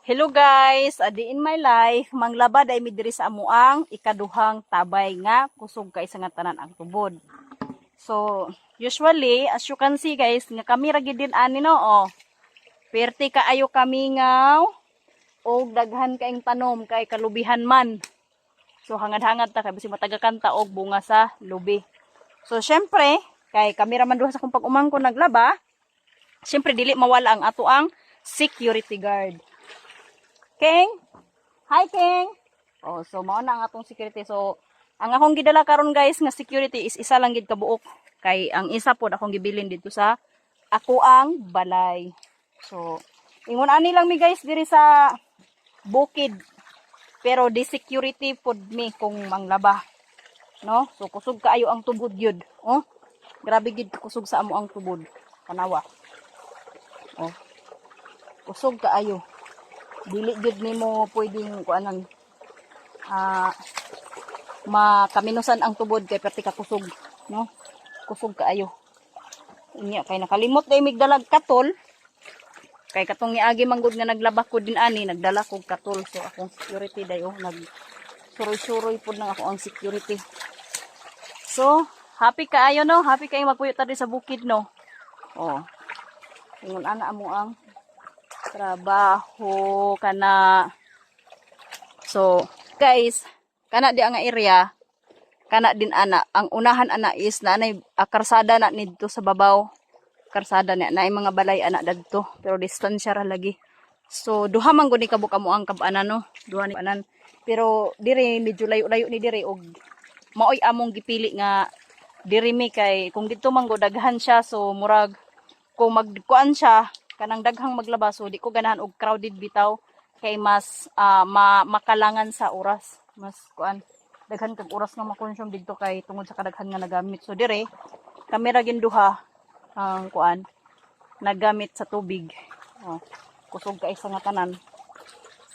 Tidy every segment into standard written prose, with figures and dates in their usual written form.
Hello guys, adi in my life, manglabad ay midiri sa amuang ikaduhang tabay nga kusog kay sa nga tanan ang tubod. So, usually, as you can see guys, nga kami ra gid din ani no, oh. Perti kaayo kami ngaw og daghan kaing tanom kay kalubihan man. So, hangad-hangad ta kay basi matagakan ta og bunga sa lubi. So, syempre, kay kami ra man duha sa kung pag-umangko naglaba, syempre dili mawala ang ato ang security guard. King? Hi, King! Oh, so, mao na ang atong security. So, ang akong gidala karon guys, nga security is isa lang gid kabuok. Kay, ang isa po akong gibilin dito sa ako ang balay. So, ingon ani lang mi guys, diri sa bukid. Pero, di security pod mi kung manglaba. No? So, kusog kaayo ang tubod yun. Oh, grabe gid kusog sa amo ang tubod. Kanawa. Oh, kusog kaayo. Dili gid nimo pwedeng kuanan makaminusan ang tubod kay perti ka kusog, no? Kusog kaayo. Unya kay nakalimot day migdalag katol. Kay katong niagi manggod nga naglaba ko din ani, nagdala kog katol. So akong security day nag suroy-suroy pud nang ako ang security. So, happy kaayo no? Happy kay magpuyo ta sa bukid no. Oh. Ingon ana amo ang trabaho kana. So guys, kana di ang area kana din ana ang unahan ana is naanay karsada na nidto sa babaw, karsada na mga balay ana dadto pero distansya ra lagi. So duha man gud ni kabuk amo ang kabanan no, duha ni anan pero diri medyo layo-layo ni diri og maoy among gipili nga diri mi kay kung didto man gud daghan siya so murag kung magkuan siya kanang daghang maglaba so di ko ganahan og crowded bitaw kay mas makalangan sa oras, mas kuan daghan kag oras nga makonsume didto kay tungod sa kadaghan nga nagamit. So dire kami ra gin duha ang kuan nagamit sa tubig. Oh, kusog kay sa nga tanan.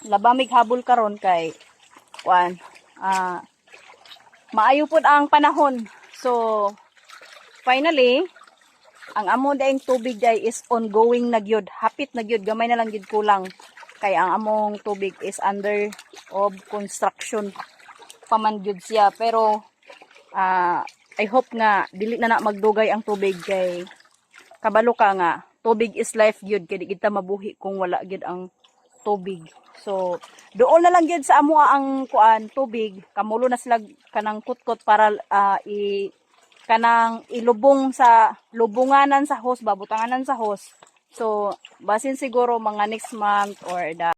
Labamig habol karon kay kuan maayo pud ang panahon. So finally ang amo daing tubig day is ongoing na gyud, hapit na gyud, gamay na lang gyud kulang. Kay ang among tubig is under of construction paman gyud siya. Pero I hope nga dili na magdugay ang tubig kay kabalo ka nga tubig is life gyud, kay di kita mabuhi kung wala gyud ang tubig. So doon na lang gyud sa amo ang kuan tubig, kamulo na sila kanang kutkot para kanang ilubong sa lubunganan sa hose, babutanganan sa hose. So basin siguro mga next month or